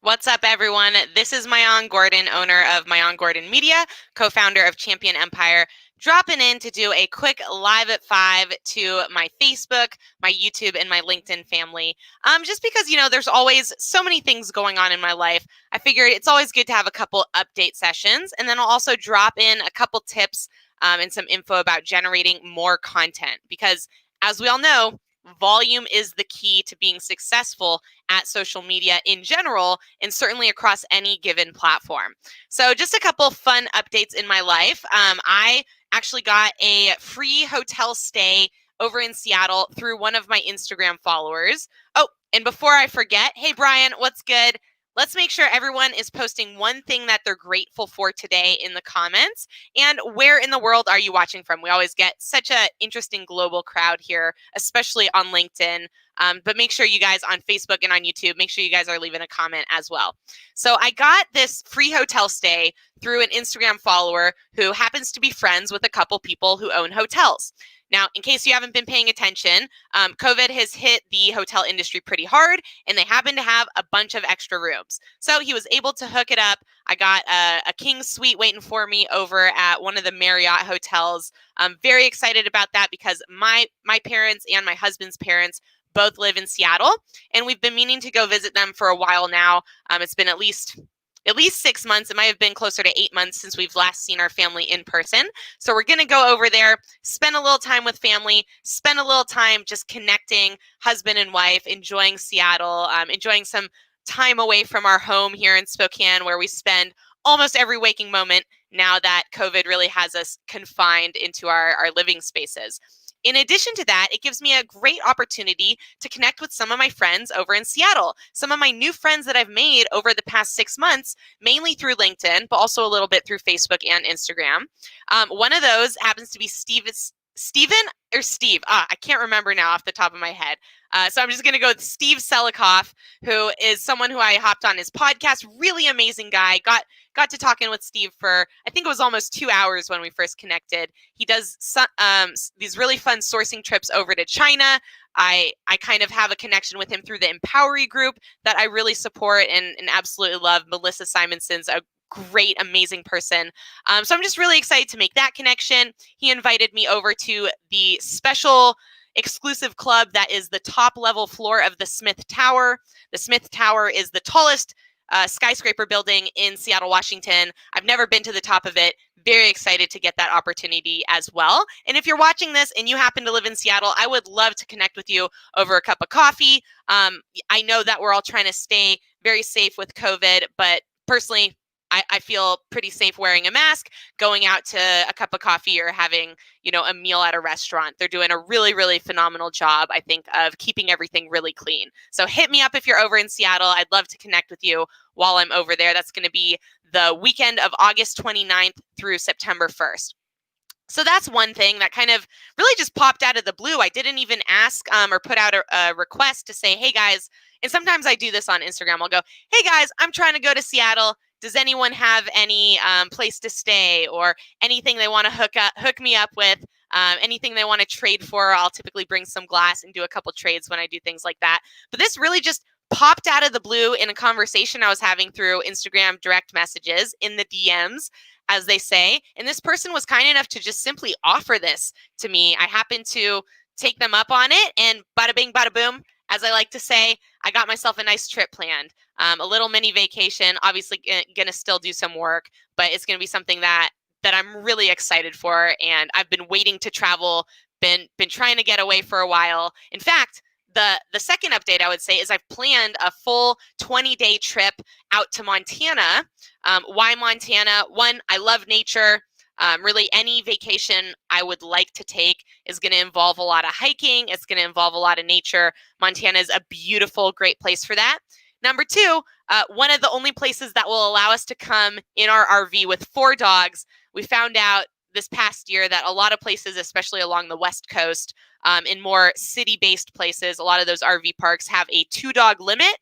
What's up, everyone? This is Maayan Gordon, owner of Maayan Gordon Media, co-founder of Champion Empire, dropping in to do a quick live at 5 to my Facebook, my YouTube, and my LinkedIn family. Just because, there's always so many things going on in my life. I figured it's always good to have a couple update sessions, and then I'll also drop in a couple tips and some info about generating more content because, as we all know, volume is the key to being successful at social media in general, and certainly across any given platform. So just a couple fun updates in my life. I actually got a free hotel stay over in Seattle through one of my Instagram followers. Oh, and before I forget, hey, Brian, what's good? Let's make sure everyone is posting one thing that they're grateful for today in the comments. And where in the world are you watching from? We always get such an interesting global crowd here, especially on LinkedIn. But make sure you guys on Facebook and on YouTube, make sure you guys are leaving a comment as well. So I got this free hotel stay through an Instagram follower who happens to be friends with a couple people who own hotels. Now, in case you haven't been paying attention, COVID has hit the hotel industry pretty hard, and they happen to have a bunch of extra rooms. So he was able to hook it up. I got a king suite waiting for me over at one of the Marriott hotels. I'm very excited about that because my parents and my husband's parents both live in Seattle, and we've been meaning to go visit them for a while now. It's been at least 6 months. It might have been closer to 8 months since we've last seen our family in person. So we're going to go over there, spend a little time with family, spend a little time just connecting, husband and wife, enjoying Seattle, enjoying some time away from our home here in Spokane, where we spend almost every waking moment now that COVID really has us confined into our living spaces. In addition to that, it gives me a great opportunity to connect with some of my friends over in Seattle, some of my new friends that I've made over the past 6 months, mainly through LinkedIn, but also a little bit through Facebook and Instagram. One of those happens to be Steven or Steve. I can't remember now off the top of my head. So I'm just going to go with Steve Selikoff, who is someone who I hopped on his podcast. Really amazing guy. Got to talking with Steve for, I think it was almost 2 hours when we first connected. He does these really fun sourcing trips over to China. I kind of have a connection with him through the Empowery group that I really support and absolutely love. Melissa Simonson's a great, amazing person. So I'm just really excited to make that connection. He invited me over to the special exclusive club that is the top level floor of the Smith Tower. The Smith Tower is the tallest skyscraper building in Seattle, Washington. I've never been to the top of it. Very excited to get that opportunity as well. And if you're watching this and you happen to live in Seattle, I would love to connect with you over a cup of coffee. I know that we're all trying to stay very safe with COVID, but personally, I feel pretty safe wearing a mask, going out to a cup of coffee or having, a meal at a restaurant. They're doing a really, really phenomenal job, I think, of keeping everything really clean. So hit me up if you're over in Seattle. I'd love to connect with you while I'm over there. That's going to be the weekend of August 29th through September 1st. So that's one thing that kind of really just popped out of the blue. I didn't even ask or put out a request to say, hey, guys, and sometimes I do this on Instagram. I'll go, hey, guys, I'm trying to go to Seattle. Does anyone have any place to stay or anything they want to hook me up with? Anything they want to trade for? I'll typically bring some glass and do a couple trades when I do things like that. But this really just popped out of the blue in a conversation I was having through Instagram direct messages in the DMs, as they say. And this person was kind enough to just simply offer this to me. I happened to take them up on it, and bada bing, bada boom, as I like to say, I got myself a nice trip planned. A little mini vacation, obviously going to still do some work, but it's going to be something that I'm really excited for. And I've been waiting to travel, been trying to get away for a while. In fact, the second update I would say is I've planned a full 20-day trip out to Montana. Why Montana? One, I love nature. Really, any vacation I would like to take is going to involve a lot of hiking. It's going to involve a lot of nature. Montana is a beautiful, great place for that. Number two, one of the only places that will allow us to come in our RV with 4 dogs. We found out this past year that a lot of places, especially along the West Coast, in more city-based places, a lot of those RV parks have a 2-dog limit.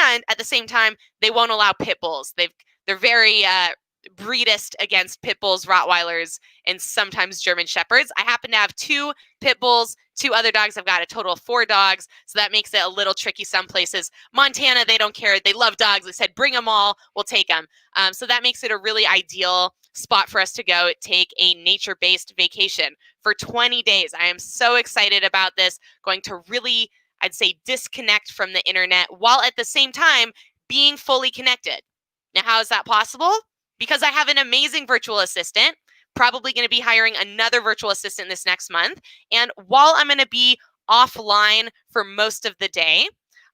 And at the same time, they won't allow pit bulls. They're very breedist against pit bulls, Rottweilers, and sometimes German Shepherds. I happen to have 2 pit bulls, 2 other dogs. I've got a total of 4 dogs. So that makes it a little tricky some places. Montana, they don't care. They love dogs. They said, bring them all. We'll take them. So that makes it a really ideal spot for us to go take a nature-based vacation for 20 days. I am so excited about this. Going to really, I'd say, disconnect from the internet while at the same time being fully connected. Now, how is that possible? Because I have an amazing virtual assistant, probably going to be hiring another virtual assistant this next month. And while I'm going to be offline for most of the day,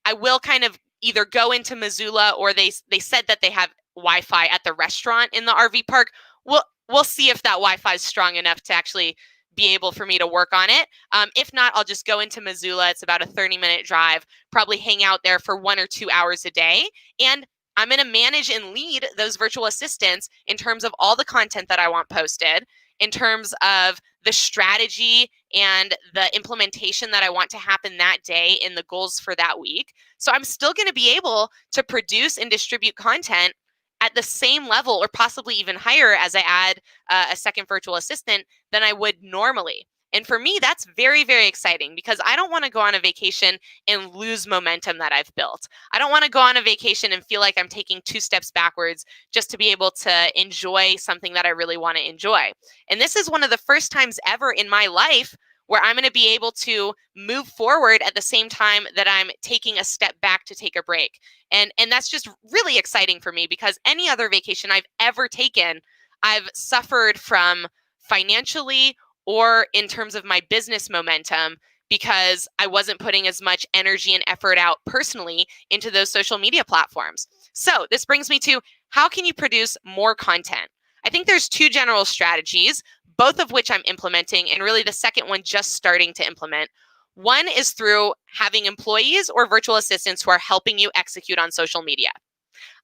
I will kind of either go into Missoula, or they said that they have Wi-Fi at the restaurant in the RV park. We'll see if that Wi-Fi is strong enough to actually be able for me to work on it. If not, I'll just go into Missoula. It's about a 30-minute drive, probably hang out there for 1 or 2 hours a day. And I'm going to manage and lead those virtual assistants in terms of all the content that I want posted, in terms of the strategy and the implementation that I want to happen that day in the goals for that week. So I'm still going to be able to produce and distribute content at the same level, or possibly even higher, as I add a second virtual assistant than I would normally. And for me, that's very, very exciting, because I don't want to go on a vacation and lose momentum that I've built. I don't want to go on a vacation and feel like I'm taking 2 steps backwards just to be able to enjoy something that I really want to enjoy. And this is one of the first times ever in my life where I'm going to be able to move forward at the same time that I'm taking a step back to take a break. And that's just really exciting for me, because any other vacation I've ever taken, I've suffered from financially or in terms of my business momentum, because I wasn't putting as much energy and effort out personally into those social media platforms. So this brings me to, how can you produce more content? I think there's 2 general strategies, both of which I'm implementing, and really the second one just starting to implement. One is through having employees or virtual assistants who are helping you execute on social media.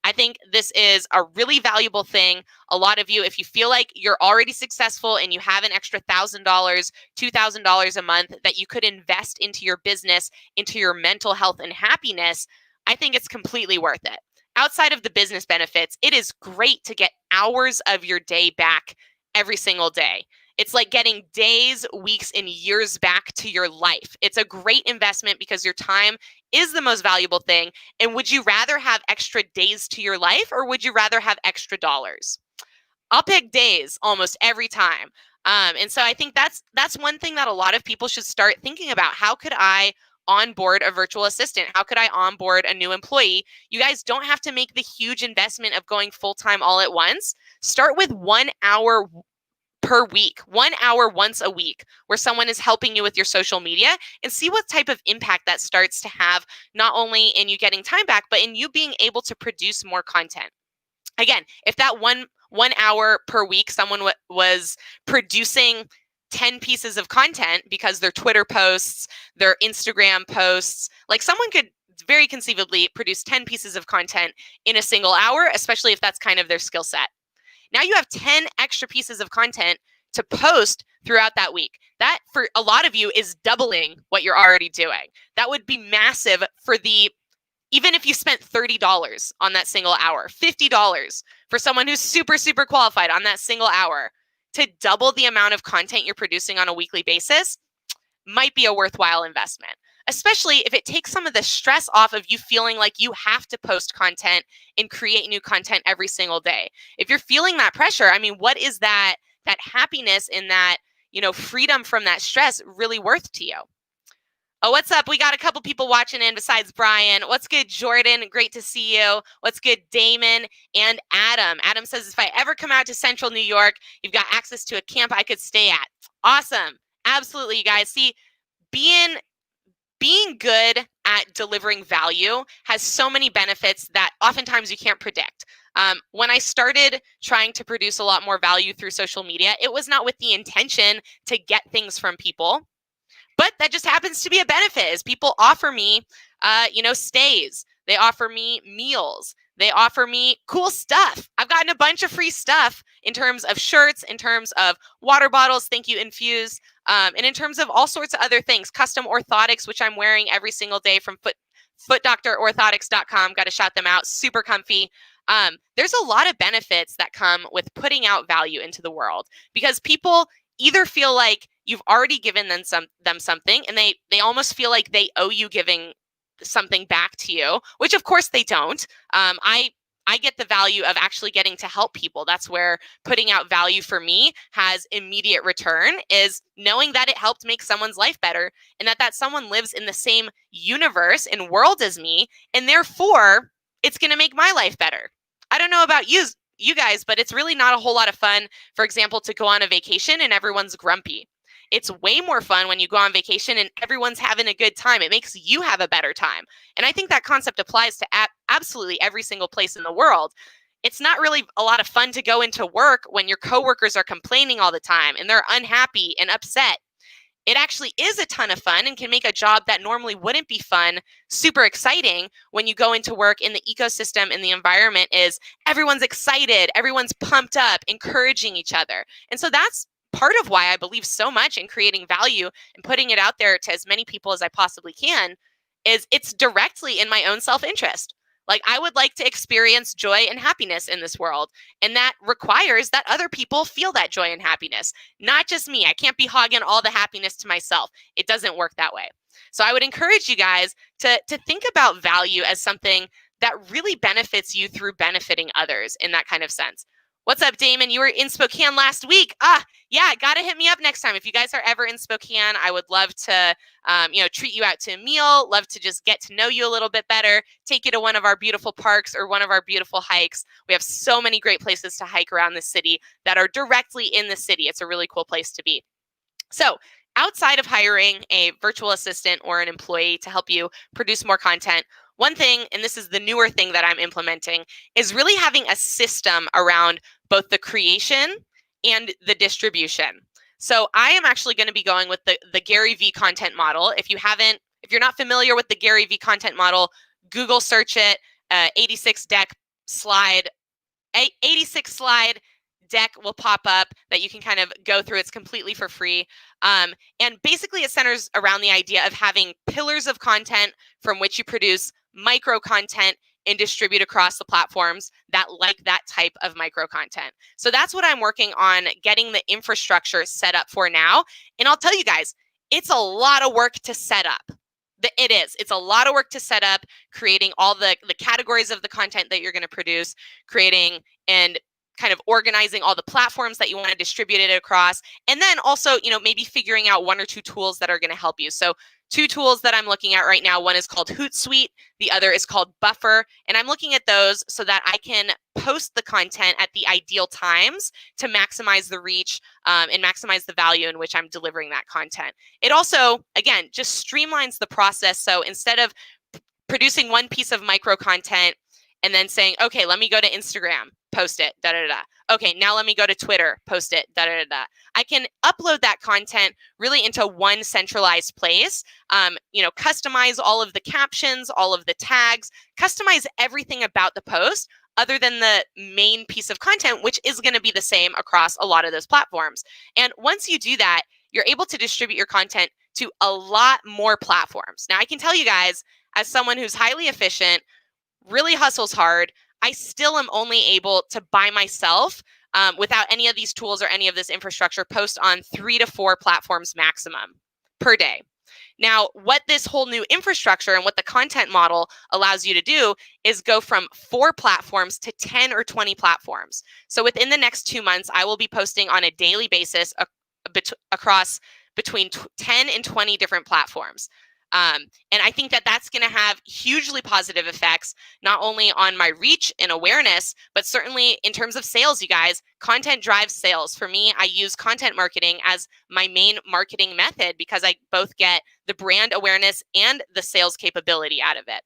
I think this is a really valuable thing. A lot of you, if you feel like you're already successful and you have an extra $1,000, $2,000 a month that you could invest into your business, into your mental health and happiness, I think it's completely worth it. Outside of the business benefits, it is great to get hours of your day back every single day. It's like getting days, weeks, and years back to your life. It's a great investment because your time is the most valuable thing. And would you rather have extra days to your life, or would you rather have extra dollars? I'll pick days almost every time. And so I think that's one thing that a lot of people should start thinking about. How could I onboard a virtual assistant? How could I onboard a new employee? You guys don't have to make the huge investment of going full-time all at once. Start with 1 hour per week, 1 hour once a week, where someone is helping you with your social media, and see what type of impact that starts to have, not only in you getting time back, but in you being able to produce more content. Again, if that one hour per week, someone was producing 10 pieces of content, because their Twitter posts, their Instagram posts, like someone could very conceivably produce 10 pieces of content in a single hour, especially if that's kind of their skill set. Now you have 10 extra pieces of content to post throughout that week. That, for a lot of you, is doubling what you're already doing. That would be massive for even if you spent $30 on that single hour, $50 for someone who's super, super qualified on that single hour, to double the amount of content you're producing on a weekly basis might be a worthwhile investment, especially if it takes some of the stress off of you feeling like you have to post content and create new content every single day. If you're feeling that pressure, I mean, what is that happiness and that, freedom from that stress really worth to you? Oh, what's up? We got a couple people watching in besides Brian. What's good, Jordan? Great to see you. What's good, Damon and Adam? Adam says, if I ever come out to Central New York, you've got access to a camp I could stay at. Awesome. Absolutely, you guys. See, being good at delivering value has so many benefits that oftentimes you can't predict. When I started trying to produce a lot more value through social media, it was not with the intention to get things from people. But that just happens to be a benefit, is people offer me, stays. They offer me meals. They offer me cool stuff. I've gotten a bunch of free stuff in terms of shirts, in terms of water bottles. Thank you, Infuse. And in terms of all sorts of other things, custom orthotics, which I'm wearing every single day from footdoctororthotics.com. Got to shout them out. Super comfy. There's a lot of benefits that come with putting out value into the world, because people either feel like you've already given them something, and they almost feel like they owe you giving something back to you, which of course they don't. I get the value of actually getting to help people. That's where putting out value for me has immediate return, is knowing that it helped make someone's life better, and that someone lives in the same universe and world as me, and therefore it's going to make my life better. I don't know about you guys, but it's really not a whole lot of fun, for example, to go on a vacation and everyone's grumpy. It's way more fun when you go on vacation and everyone's having a good time. It makes you have a better time. And I think that concept applies to absolutely every single place in the world. It's not really a lot of fun to go into work when your coworkers are complaining all the time and they're unhappy and upset. It actually is a ton of fun and can make a job that normally wouldn't be fun super exciting when you go into work and the ecosystem and the environment is everyone's excited, everyone's pumped up, encouraging each other. And so that's part of why I believe so much in creating value and putting it out there to as many people as I possibly can, is it's directly in my own self-interest. Like, I would like to experience joy and happiness in this world. And that requires that other people feel that joy and happiness, not just me. I can't be hogging all the happiness to myself. It doesn't work that way. So I would encourage you guys to think about value as something that really benefits you through benefiting others in that kind of sense. What's up, Damon? You were in Spokane last week. Yeah, gotta hit me up next time. If you guys are ever in Spokane, I would love to, treat you out to a meal, love to just get to know you a little bit better, take you to one of our beautiful parks or one of our beautiful hikes. We have so many great places to hike around the city that are directly in the city. It's a really cool place to be. So outside of hiring a virtual assistant or an employee to help you produce more content, one thing, and this is the newer thing that I'm implementing, is really having a system around both the creation and the distribution. So I am actually going to be going with the Garyvee content model. If you're not familiar with the Garyvee content model, Google search it, 86 slide deck will pop up that you can kind of go through. It's completely for free. And basically it centers around the idea of having pillars of content from which you produce micro content and distribute across the platforms that like that type of micro content. So that's what I'm working on, getting the infrastructure set up for now. And I'll tell you guys, it's a lot of work to set up. It is. It's a lot of work to set up, creating all the categories of the content that you're going to produce, creating and kind of organizing all the platforms that you want to distribute it across. And then also, maybe figuring out one or two tools that are going to help you. So 2 tools that I'm looking at right now, one is called Hootsuite, the other is called Buffer. And I'm looking at those so that I can post the content at the ideal times to maximize the reach and maximize the value in which I'm delivering that content. It also, again, just streamlines the process. So instead of producing one piece of micro content and then saying, okay, let me go to Instagram, post it, Okay, now let me go to Twitter, post it, I can upload that content really into one centralized place, customize all of the captions, all of the tags, customize everything about the post other than the main piece of content, which is going to be the same across a lot of those platforms. And once you do that, you're able to distribute your content to a lot more platforms. Now, I can tell you guys, as someone who's highly efficient, really hustles hard, I still am only able to, by myself, without any of these tools or any of this infrastructure, post on 3 to 4 platforms maximum per day. Now, what this whole new infrastructure and what the content model allows you to do is go from 4 platforms to 10 or 20 platforms. So within the next 2 months, I will be posting on a daily basis across between 10 and 20 different platforms. And I think that that's going to have hugely positive effects, not only on my reach and awareness, but certainly in terms of sales, you guys. Content drives sales. For me, I use content marketing as my main marketing method because I both get the brand awareness and the sales capability out of it.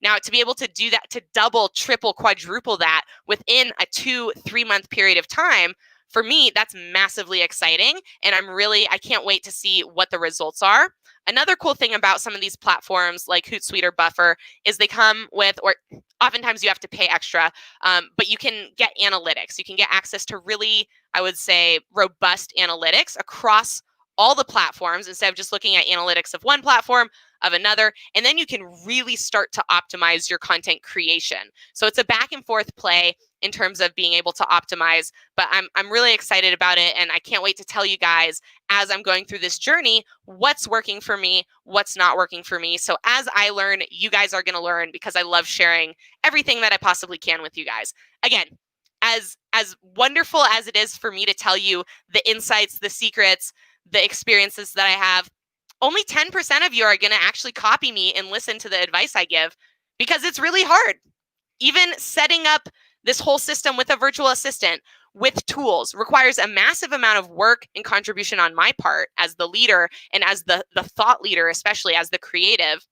Now, to be able to do that, to double, triple, quadruple that within a 2-3 month period of time, for me, that's massively exciting. And I can't wait to see what the results are. Another cool thing about some of these platforms like Hootsuite or Buffer is they come with, or oftentimes you have to pay extra, but you can get analytics. You can get access to really, I would say, robust analytics across all the platforms. Instead of just looking at analytics of one platform, of another, and then you can really start to optimize your content creation. So it's a back and forth play in terms of being able to optimize, but I'm really excited about it, and I can't wait to tell you guys as I'm going through this journey what's working for me, what's not working for me. So as I learn, you guys are going to learn, because I love sharing everything that I possibly can with you guys. Again, as wonderful as it is for me to tell you the insights, the secrets, the experiences that I have, only 10% of you are going to actually copy me and listen to the advice I give, because it's really hard. Even setting up this whole system with a virtual assistant, with tools, requires a massive amount of work and contribution on my part as the leader and as the thought leader, especially as the creative.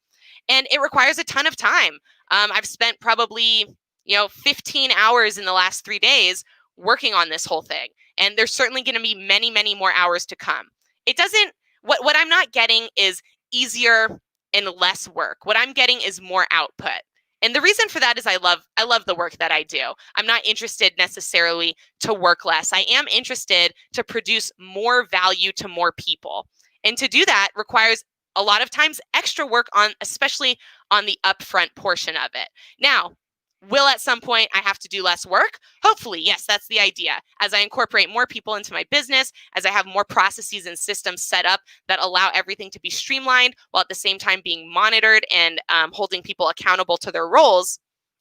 And it requires a ton of time. I've spent probably 15 hours in the last 3 days working on this whole thing. And there's certainly going to be many, many more hours to come. It doesn't, what I'm not getting is easier and less work. What I'm getting is more output. And the reason for that is I love the work that I do. I'm not interested necessarily to work less. I am interested to produce more value to more people. And to do that requires a lot of times extra work on, especially on the upfront portion of it. Now, will at some point I have to do less work? Hopefully, yes, that's the idea. As I incorporate more people into my business, as I have more processes and systems set up that allow everything to be streamlined while at the same time being monitored and holding people accountable to their roles,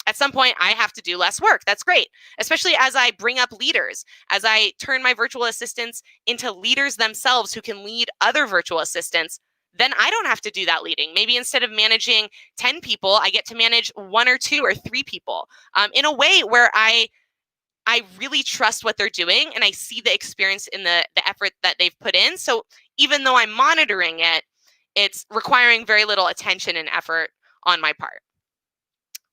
at some point I have to do less work. That's great, especially as I bring up leaders, as I turn my virtual assistants into leaders themselves who can lead other virtual assistants. Then I don't have to do that leading. Maybe instead of managing 10 people, I get to manage 1 or 2 or 3 people in a way where I really trust what they're doing, and I see the experience in the effort that they've put in. So even though I'm monitoring it, it's requiring very little attention and effort on my part.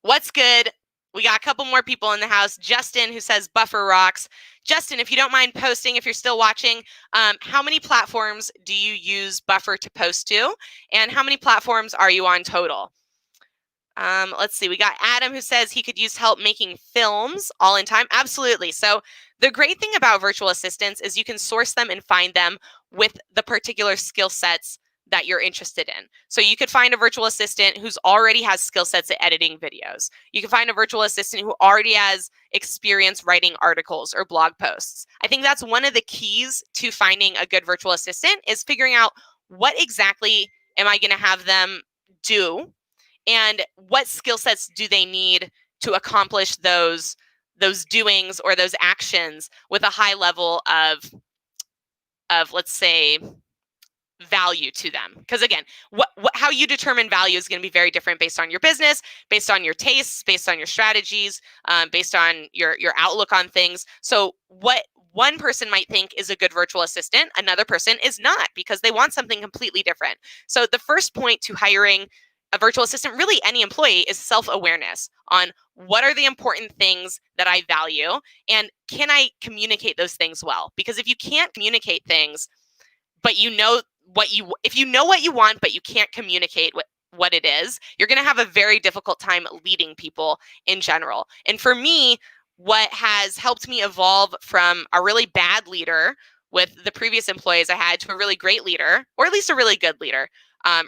What's good? We got a couple more people in the house. Justin, who says buffer rocks. Justin, if you don't mind posting, if you're still watching, how many platforms do you use Buffer to post to? And how many platforms are you on total? Let's see. We got Adam, who says he could use help making films all in time. Absolutely. So the great thing about virtual assistants is you can source them and find them with the particular skill sets that you're interested in. So you could find a virtual assistant who's already has skill sets at editing videos. You can find a virtual assistant who already has experience writing articles or blog posts. I think that's one of the keys to finding a good virtual assistant, is figuring out what exactly am I going to have them do, and what skill sets do they need to accomplish those doings or those actions with a high level of let's say, value to them. Because again, how you determine value is going to be very different based on your business, based on your tastes, based on your strategies, based on your outlook on things. So what one person might think is a good virtual assistant, another person is not, because they want something completely different. So the first point to hiring a virtual assistant, really any employee, is self-awareness on what are the important things that I value, and can I communicate those things well? Because if you can't communicate things, but if you know what you want, but you can't communicate what it is, you're going to have a very difficult time leading people in general. And for me, what has helped me evolve from a really bad leader with the previous employees I had to a really great leader, or at least a really good leader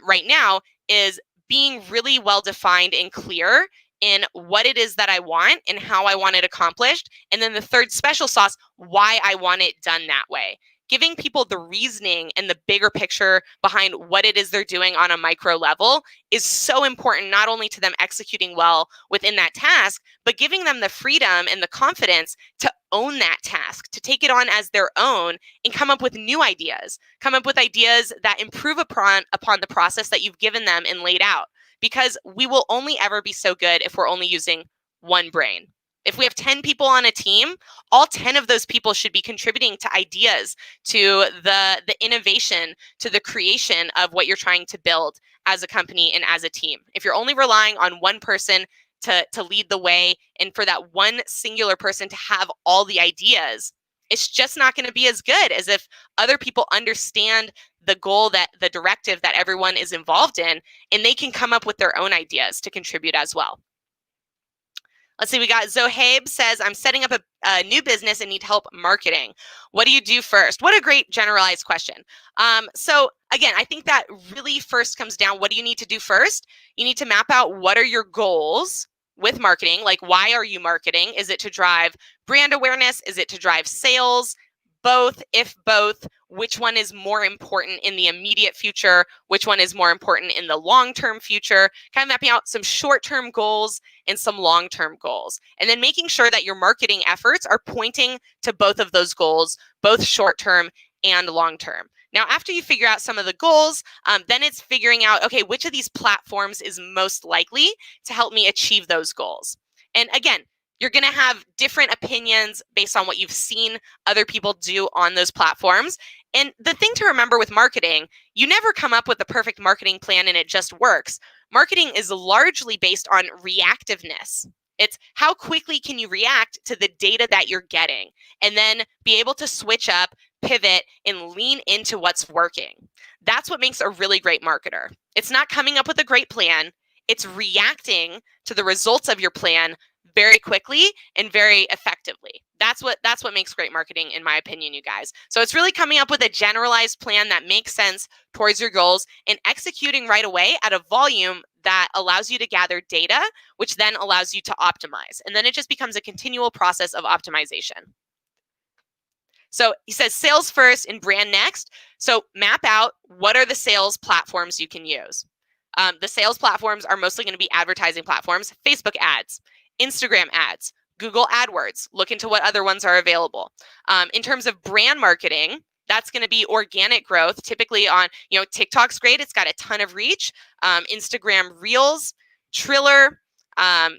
right now, is being really well defined and clear in what it is that I want and how I want it accomplished. And then the third special sauce, why I want it done that way. Giving people the reasoning and the bigger picture behind what it is they're doing on a micro level is so important, not only to them executing well within that task, but giving them the freedom and the confidence to own that task, to take it on as their own and come up with new ideas, come up with ideas that improve upon the process that you've given them and laid out. Because we will only ever be so good if we're only using one brain. If we have 10 people on a team, all 10 of those people should be contributing to ideas, to the innovation, to the creation of what you're trying to build as a company and as a team. If you're only relying on one person to lead the way, and for that one singular person to have all the ideas, it's just not going to be as good as if other people understand the goal, that the directive that everyone is involved in, and they can come up with their own ideas to contribute as well. Let's see, we got Zohaib says, I'm setting up a new business and need help marketing. What do you do first? What a great generalized question. So again, I think that really first comes down, what do you need to do first? You need to map out what are your goals with marketing. Like, why are you marketing? Is it to drive brand awareness? Is it to drive sales? Both, if both, which one is more important in the immediate future? Which one is more important in the long-term future? Kind of mapping out some short-term goals and some long-term goals. And then making sure that your marketing efforts are pointing to both of those goals, both short-term and long-term. Now, after you figure out some of the goals, then it's figuring out, okay, which of these platforms is most likely to help me achieve those goals? And again, you're going to have different opinions based on what you've seen other people do on those platforms. And the thing to remember with marketing, you never come up with a perfect marketing plan and it just works. Marketing is largely based on reactiveness. It's how quickly can you react to the data that you're getting and then be able to switch up, pivot, and lean into what's working. That's what makes a really great marketer. It's not coming up with a great plan. It's reacting to the results of your plan very quickly and very effectively. That's what makes great marketing, in my opinion, you guys. So it's really coming up with a generalized plan that makes sense towards your goals and executing right away at a volume that allows you to gather data, which then allows you to optimize. And then it just becomes a continual process of optimization. So he says sales first and brand next. So map out what are the sales platforms you can use. The sales platforms are mostly going to be advertising platforms, Facebook ads, Instagram ads, Google AdWords. Look into what other ones are available. In terms of brand marketing, that's going to be organic growth, typically on, TikTok's great. It's got a ton of reach. Instagram Reels, Triller,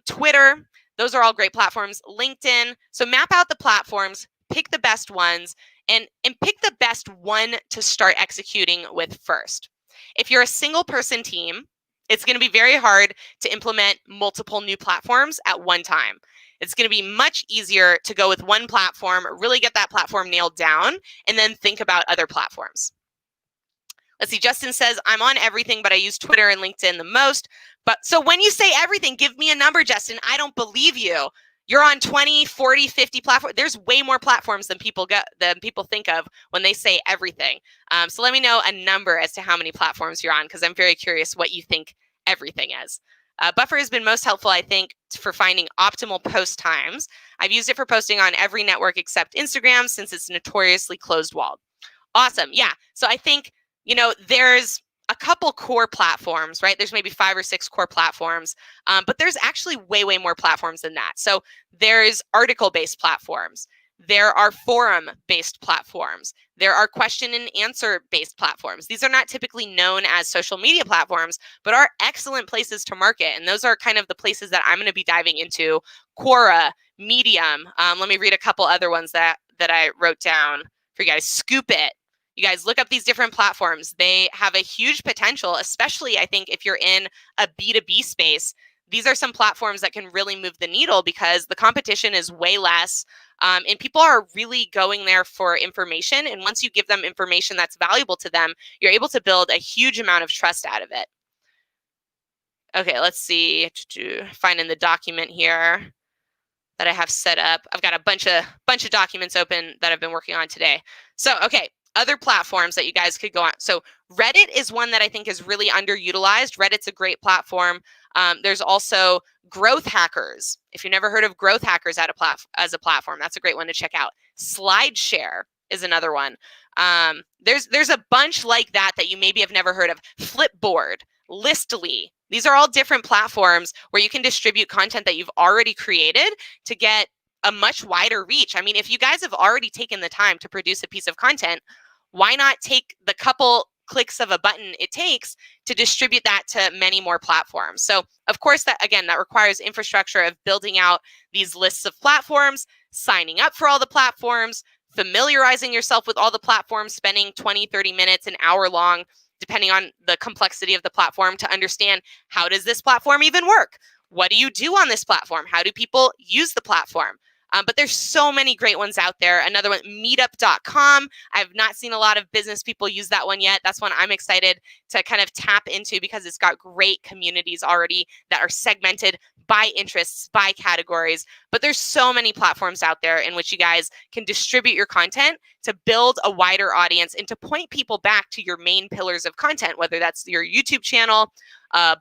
Twitter. Those are all great platforms. LinkedIn. So map out the platforms, pick the best ones, and pick the best one to start executing with first. If you're a single person team, it's going to be very hard to implement multiple new platforms at one time. It's going to be much easier to go with one platform, really get that platform nailed down, and then think about other platforms. Let's see, Justin says, I'm on everything, but I use Twitter and LinkedIn the most. But so when you say everything, give me a number, Justin. I don't believe you. You're on 20, 40, 50 platforms. There's way more platforms than people think of when they say everything. So let me know a number as to how many platforms you're on, because I'm very curious what you think everything is. Buffer has been most helpful, I think, for finding optimal post times. I've used it for posting on every network except Instagram, since it's notoriously closed-walled. Awesome. Yeah. So I think, there's a couple core platforms, right? There's maybe 5 or 6 core platforms, but there's actually way, way more platforms than that. So there's article-based platforms. There are forum-based platforms. There are question and answer-based platforms. These are not typically known as social media platforms, but are excellent places to market. And those are kind of the places that I'm going to be diving into. Quora, Medium. Let me read a couple other ones that I wrote down for you guys. Scoop It. You guys look up these different platforms. They have a huge potential, especially I think if you're in a B2B space. These are some platforms that can really move the needle because the competition is way less, and people are really going there for information. And once you give them information that's valuable to them, you're able to build a huge amount of trust out of it. Okay, let's see. Find in the document here that I have set up. I've got a bunch of documents open that I've been working on today. So, okay. Other platforms that you guys could go on. So Reddit is one that I think is really underutilized. Reddit's a great platform. There's also Growth Hackers. If you've never heard of Growth Hackers as a platform, that's a great one to check out. SlideShare is another one. There's a bunch like that you maybe have never heard of. Flipboard, Listly. These are all different platforms where you can distribute content that you've already created to get a much wider reach. I mean, if you guys have already taken the time to produce a piece of content, why not take the couple clicks of a button it takes to distribute that to many more platforms? So of course, that requires infrastructure of building out these lists of platforms, signing up for all the platforms, familiarizing yourself with all the platforms, spending 20, 30 minutes, an hour long, depending on the complexity of the platform, to understand, how does this platform even work? What do you do on this platform? How do people use the platform? But there's so many great ones out there. Another one, meetup.com. I've not seen a lot of business people use that one yet. That's one I'm excited to kind of tap into because it's got great communities already that are segmented by interests, by categories. But there's so many platforms out there in which you guys can distribute your content to build a wider audience and to point people back to your main pillars of content, whether that's your YouTube channel,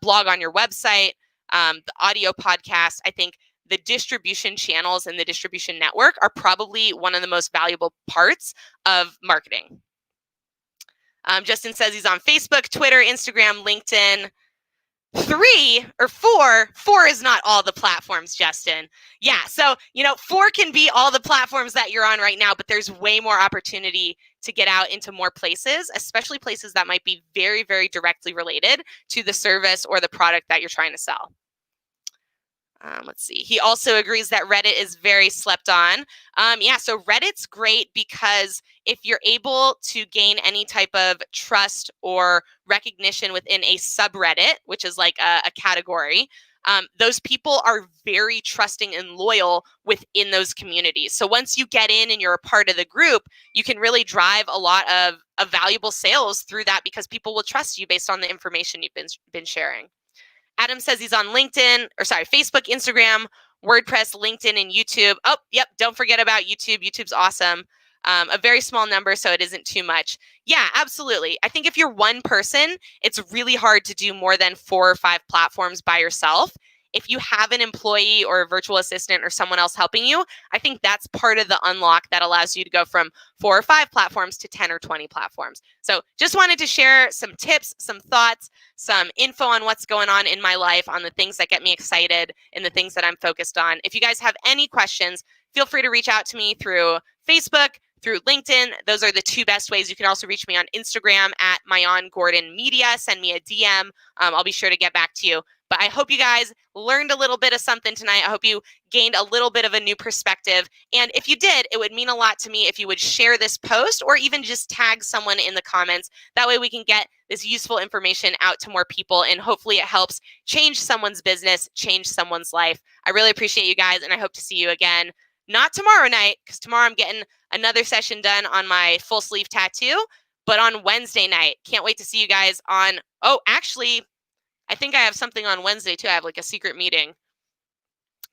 blog on your website, the audio podcast. I think the distribution channels and the distribution network are probably one of the most valuable parts of marketing. Justin says he's on Facebook, Twitter, Instagram, LinkedIn. 3 or 4 is not all the platforms, Justin. Yeah, so 4 can be all the platforms that you're on right now, but there's way more opportunity to get out into more places, especially places that might be very, very directly related to the service or the product that you're trying to sell. Let's see. He also agrees that Reddit is very slept on. Yeah, so Reddit's great because if you're able to gain any type of trust or recognition within a subreddit, which is like a category, those people are very trusting and loyal within those communities. So once you get in and you're a part of the group, you can really drive a lot of valuable sales through that because people will trust you based on the information you've been sharing. Adam says he's on Facebook, Instagram, WordPress, LinkedIn, and YouTube. Oh, yep. Don't forget about YouTube. YouTube's awesome. A very small number, so it isn't too much. Yeah, absolutely. I think if you're one person, it's really hard to do more than 4 or 5 platforms by yourself. If you have an employee or a virtual assistant or someone else helping you, I think that's part of the unlock that allows you to go from 4 or 5 platforms to 10 or 20 platforms. So just wanted to share some tips, some thoughts, some info on what's going on in my life, on the things that get me excited and the things that I'm focused on. If you guys have any questions, feel free to reach out to me through Facebook, through LinkedIn. Those are the 2 best ways. You can also reach me on Instagram at Maayan Gordon Media. Send me a DM. I'll be sure to get back to you. But I hope you guys learned a little bit of something tonight. I hope you gained a little bit of a new perspective. And if you did, it would mean a lot to me if you would share this post or even just tag someone in the comments. That way we can get this useful information out to more people, and hopefully it helps change someone's business, change someone's life. I really appreciate you guys, and I hope to see you again. Not tomorrow night, because tomorrow I'm getting another session done on my full sleeve tattoo, but on Wednesday night. Can't wait to see you guys on, actually, I think I have something on Wednesday too. I have like a secret meeting.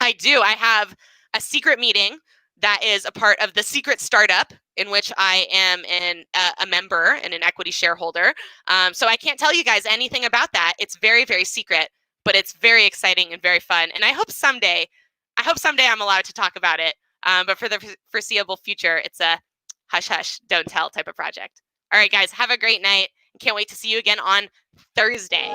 I do. I have a secret meeting that is a part of the secret startup in which I am a member and an equity shareholder. So I can't tell you guys anything about that. It's very, very secret, but it's very exciting and very fun. And I hope someday I'm allowed to talk about it. But for the foreseeable future, it's a hush, hush, don't tell type of project. All right, guys, have a great night. Can't wait to see you again on Thursday.